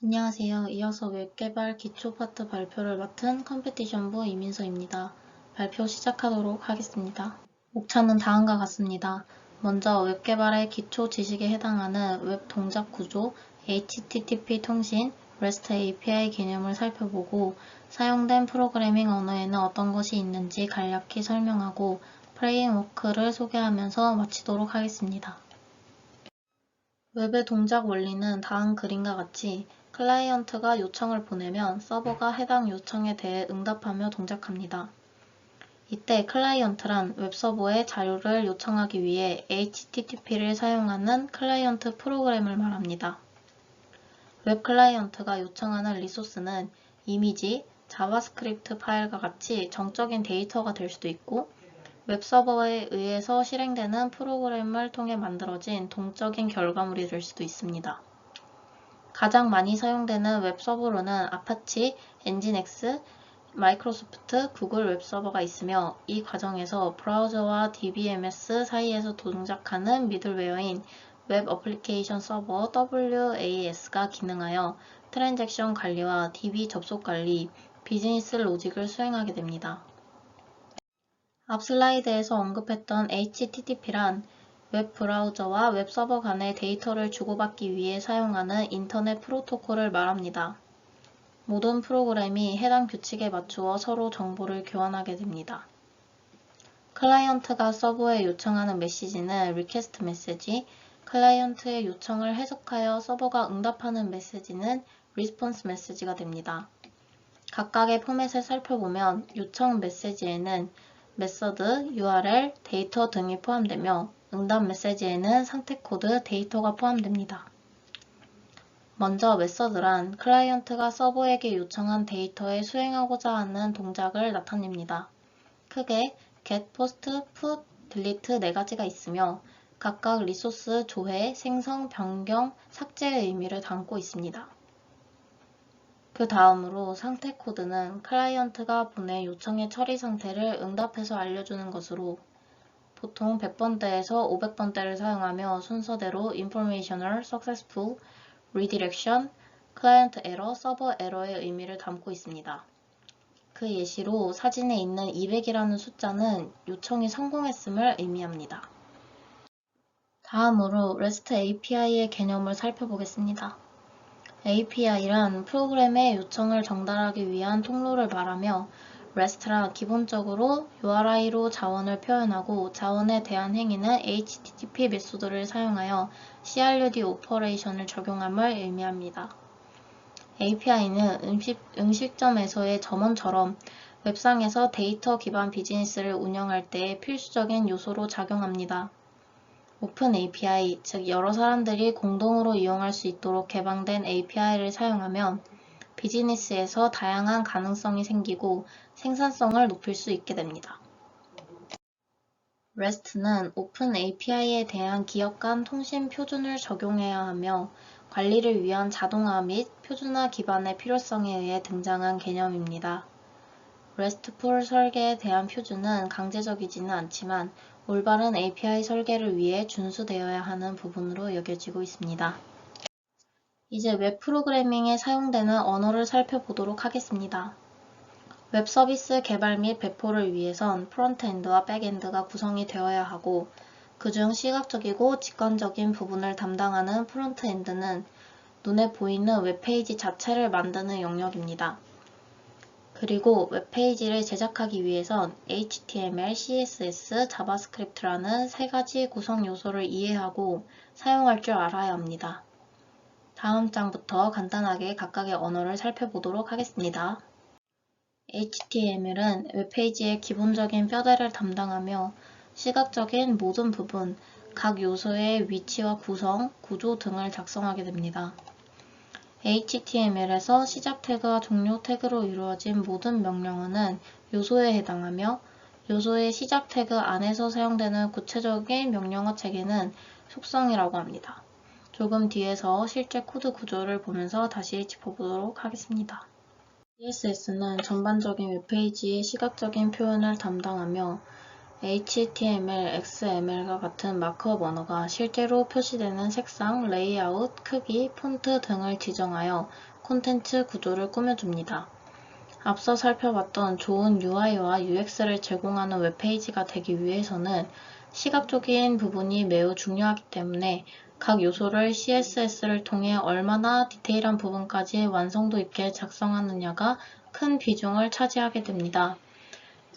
안녕하세요. 이어서 웹개발 기초 파트 발표를 맡은 컴페티션부 이민서입니다. 발표 시작하도록 하겠습니다. 목차는 다음과 같습니다. 먼저 웹개발의 기초 지식에 해당하는 웹 동작 구조, HTTP 통신, REST API 개념을 살펴보고 사용된 프로그래밍 언어에는 어떤 것이 있는지 간략히 설명하고 프레임워크를 소개하면서 마치도록 하겠습니다. 웹의 동작 원리는 다음 그림과 같이 클라이언트가 요청을 보내면 서버가 해당 요청에 대해 응답하며 동작합니다. 이때 클라이언트란 웹서버에 자료를 요청하기 위해 HTTP를 사용하는 클라이언트 프로그램을 말합니다. 웹 클라이언트가 요청하는 리소스는 이미지, 자바스크립트 파일과 같이 정적인 데이터가 될 수도 있고 웹서버에 의해서 실행되는 프로그램을 통해 만들어진 동적인 결과물이 될 수도 있습니다. 가장 많이 사용되는 웹서버로는 아파치, 엔진엑스, 마이크로소프트, 구글 웹서버가 있으며 이 과정에서 브라우저와 DBMS 사이에서 동작하는 미들웨어인 웹 어플리케이션 서버 WAS가 기능하여 트랜잭션 관리와 DB 접속 관리, 비즈니스 로직을 수행하게 됩니다. 앞 슬라이드에서 언급했던 HTTP란 웹 브라우저와 웹 서버 간의 데이터를 주고받기 위해 사용하는 인터넷 프로토콜을 말합니다. 모든 프로그램이 해당 규칙에 맞추어 서로 정보를 교환하게 됩니다. 클라이언트가 서버에 요청하는 메시지는 request 메시지, 클라이언트의 요청을 해석하여 서버가 응답하는 메시지는 response 메시지가 됩니다. 각각의 포맷을 살펴보면 요청 메시지에는 메서드, URL, 데이터 등이 포함되며 응답 메시지에는 상태 코드, 데이터가 포함됩니다. 먼저 메서드란 클라이언트가 서버에게 요청한 데이터에 수행하고자 하는 동작을 나타냅니다. 크게 get, post, put, delete 4가지가 있으며 각각 리소스 조회, 생성, 변경, 삭제의 의미를 담고 있습니다. 그 다음으로 상태 코드는 클라이언트가 보낸 요청의 처리 상태를 응답해서 알려주는 것으로 보통 100번대에서 500번대를 사용하며 순서대로 informational, successful, redirection, client error, server error의 의미를 담고 있습니다. 그 예시로 사진에 있는 200이라는 숫자는 요청이 성공했음을 의미합니다. 다음으로 REST API의 개념을 살펴보겠습니다. API란 프로그램의 요청을 전달하기 위한 통로를 말하며 REST란 기본적으로 URI로 자원을 표현하고 자원에 대한 행위는 HTTP 메소드를 사용하여 CRUD 오퍼레이션을 적용함을 의미합니다. API는 음식점에서의 점원처럼 웹상에서 데이터 기반 비즈니스를 운영할 때 필수적인 요소로 작용합니다. 오픈 API, 즉 여러 사람들이 공동으로 이용할 수 있도록 개방된 API를 사용하면 비즈니스에서 다양한 가능성이 생기고 생산성을 높일 수 있게 됩니다. REST는 오픈 API에 대한 기업 간 통신 표준을 적용해야 하며 관리를 위한 자동화 및 표준화 기반의 필요성에 의해 등장한 개념입니다. RESTful 설계에 대한 표준은 강제적이지는 않지만 올바른 API 설계를 위해 준수되어야 하는 부분으로 여겨지고 있습니다. 이제 웹 프로그래밍에 사용되는 언어를 살펴보도록 하겠습니다. 웹 서비스 개발 및 배포를 위해선 프론트엔드와 백엔드가 구성이 되어야 하고 그중 시각적이고 직관적인 부분을 담당하는 프론트엔드는 눈에 보이는 웹페이지 자체를 만드는 영역입니다. 그리고 웹페이지를 제작하기 위해선 HTML, CSS, 자바스크립트라는 3가지 구성 요소를 이해하고 사용할 줄 알아야 합니다. 다음 장부터 간단하게 각각의 언어를 살펴보도록 하겠습니다. HTML은 웹페이지의 기본적인 뼈대를 담당하며 시각적인 모든 부분, 각 요소의 위치와 구성, 구조 등을 작성하게 됩니다. HTML에서 시작 태그와 종료 태그로 이루어진 모든 명령어는 요소에 해당하며 요소의 시작 태그 안에서 사용되는 구체적인 명령어 체계는 속성이라고 합니다. 조금 뒤에서 실제 코드 구조를 보면서 다시 짚어보도록 하겠습니다. CSS는 전반적인 웹페이지의 시각적인 표현을 담당하며 HTML, XML과 같은 마크업 언어가 실제로 표시되는 색상, 레이아웃, 크기, 폰트 등을 지정하여 콘텐츠 구조를 꾸며줍니다. 앞서 살펴봤던 좋은 UI와 UX를 제공하는 웹페이지가 되기 위해서는 시각적인 부분이 매우 중요하기 때문에 각 요소를 CSS를 통해 얼마나 디테일한 부분까지 완성도 있게 작성하느냐가 큰 비중을 차지하게 됩니다.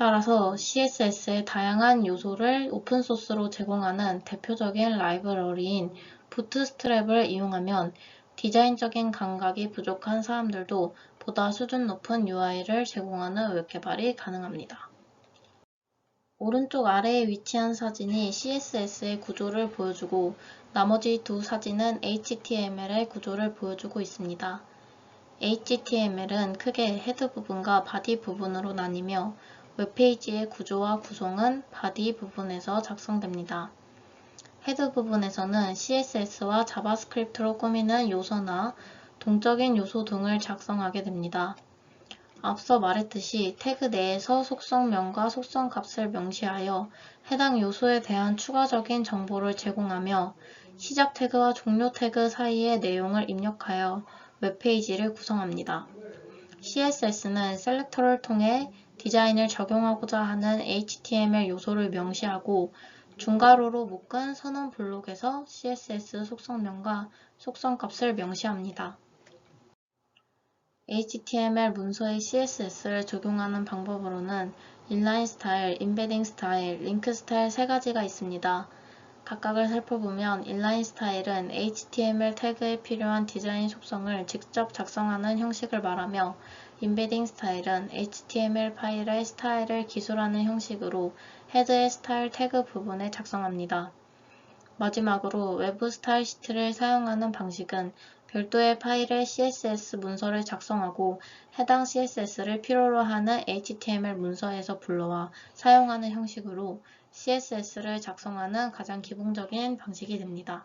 따라서 CSS의 다양한 요소를 오픈소스로 제공하는 대표적인 라이브러리인 부트스트랩을 이용하면 디자인적인 감각이 부족한 사람들도 보다 수준 높은 UI를 제공하는 웹 개발이 가능합니다. 오른쪽 아래에 위치한 사진이 CSS의 구조를 보여주고 나머지 두 사진은 HTML의 구조를 보여주고 있습니다. HTML은 크게 헤드 부분과 바디 부분으로 나뉘며 웹페이지의 구조와 구성은 바디 부분에서 작성됩니다. 헤드 부분에서는 CSS와 자바스크립트로 꾸미는 요소나 동적인 요소 등을 작성하게 됩니다. 앞서 말했듯이 태그 내에서 속성명과 속성값을 명시하여 해당 요소에 대한 추가적인 정보를 제공하며 시작 태그와 종료 태그 사이의 내용을 입력하여 웹페이지를 구성합니다. CSS는 셀렉터를 통해 디자인을 적용하고자 하는 HTML 요소를 명시하고 중괄호로 묶은 선언 블록에서 CSS 속성명과 속성값을 명시합니다. HTML 문서에 CSS를 적용하는 방법으로는 인라인 스타일, 임베딩 스타일, 링크 스타일 세 가지가 있습니다. 각각을 살펴보면 인라인 스타일은 HTML 태그에 필요한 디자인 속성을 직접 작성하는 형식을 말하며 임베딩 스타일은 HTML 파일의 스타일을 기술하는 형식으로 헤드의 스타일 태그 부분에 작성합니다. 마지막으로 외부 스타일 시트를 사용하는 방식은 별도의 파일에 CSS 문서를 작성하고 해당 CSS를 필요로 하는 HTML 문서에서 불러와 사용하는 형식으로 CSS를 작성하는 가장 기본적인 방식이 됩니다.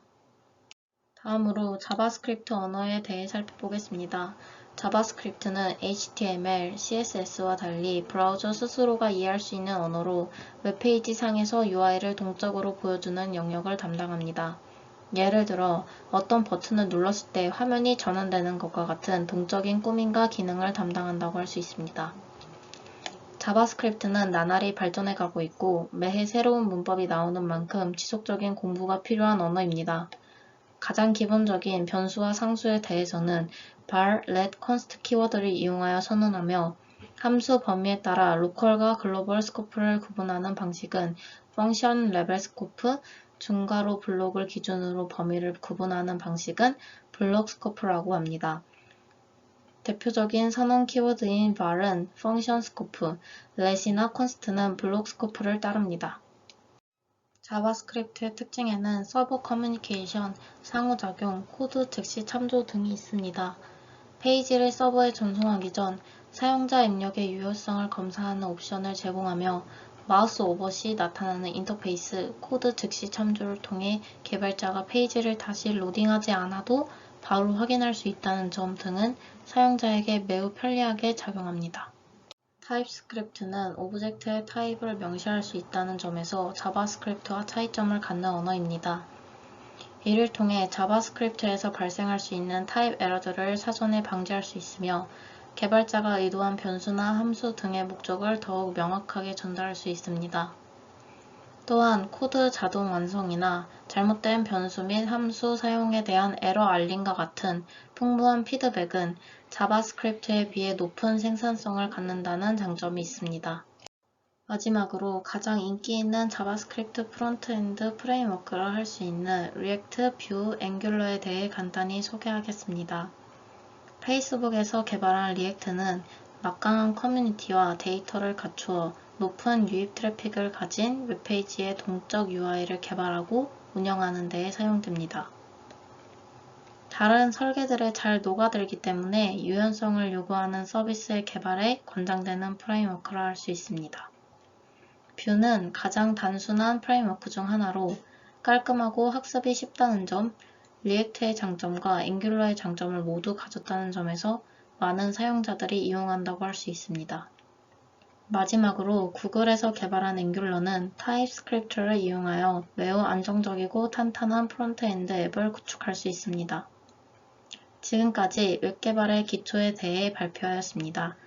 다음으로 자바스크립트 언어에 대해 살펴보겠습니다. 자바스크립트는 HTML, CSS와 달리 브라우저 스스로가 이해할 수 있는 언어로 웹페이지 상에서 UI를 동적으로 보여주는 영역을 담당합니다. 예를 들어 어떤 버튼을 눌렀을 때 화면이 전환되는 것과 같은 동적인 꾸밈과 기능을 담당한다고 할 수 있습니다. 자바스크립트는 나날이 발전해 가고 있고 매해 새로운 문법이 나오는 만큼 지속적인 공부가 필요한 언어입니다. 가장 기본적인 변수와 상수에 대해서는 var, let, const 키워드를 이용하여 선언하며 함수 범위에 따라 로컬과 글로벌 스코프를 구분하는 방식은 펑션 레벨 스코프, 중괄호 블록을 기준으로 범위를 구분하는 방식은 블록 스코프라고 합니다. 대표적인 선언 키워드인 var은 펑션 스코프, let이나 const는 블록 스코프를 따릅니다. 자바스크립트의 특징에는 서버 커뮤니케이션, 상호작용, 코드 즉시 참조 등이 있습니다. 페이지를 서버에 전송하기 전 사용자 입력의 유효성을 검사하는 옵션을 제공하며 마우스 오버 시 나타나는 인터페이스, 코드 즉시 참조를 통해 개발자가 페이지를 다시 로딩하지 않아도 바로 확인할 수 있다는 점 등은 사용자에게 매우 편리하게 작용합니다. 타입스크립트는 오브젝트의 타입을 명시할 수 있다는 점에서 자바스크립트와 차이점을 갖는 언어입니다. 이를 통해 자바스크립트에서 발생할 수 있는 타입 에러들을 사전에 방지할 수 있으며 개발자가 의도한 변수나 함수 등의 목적을 더욱 명확하게 전달할 수 있습니다. 또한 코드 자동 완성이나 잘못된 변수 및 함수 사용에 대한 에러 알림과 같은 풍부한 피드백은 자바스크립트에 비해 높은 생산성을 갖는다는 장점이 있습니다. 마지막으로 가장 인기 있는 자바스크립트 프론트엔드 프레임워크를 할 수 있는 리액트, 뷰, 앵귤러에 대해 간단히 소개하겠습니다. 페이스북에서 개발한 리액트는 막강한 커뮤니티와 데이터를 갖추어 높은 유입 트래픽을 가진 웹페이지의 동적 UI를 개발하고 운영하는 데 사용됩니다. 다른 설계들에 잘 녹아들기 때문에 유연성을 요구하는 서비스의 개발에 권장되는 프레임워크라 할 수 있습니다. 뷰는 가장 단순한 프레임워크 중 하나로 깔끔하고 학습이 쉽다는 점, 리액트의 장점과 앵귤러의 장점을 모두 가졌다는 점에서 많은 사용자들이 이용한다고 할 수 있습니다. 마지막으로 구글에서 개발한 앵귤러는 타입스크립트를 이용하여 매우 안정적이고 탄탄한 프론트엔드 앱을 구축할 수 있습니다. 지금까지 웹 개발의 기초에 대해 발표하였습니다.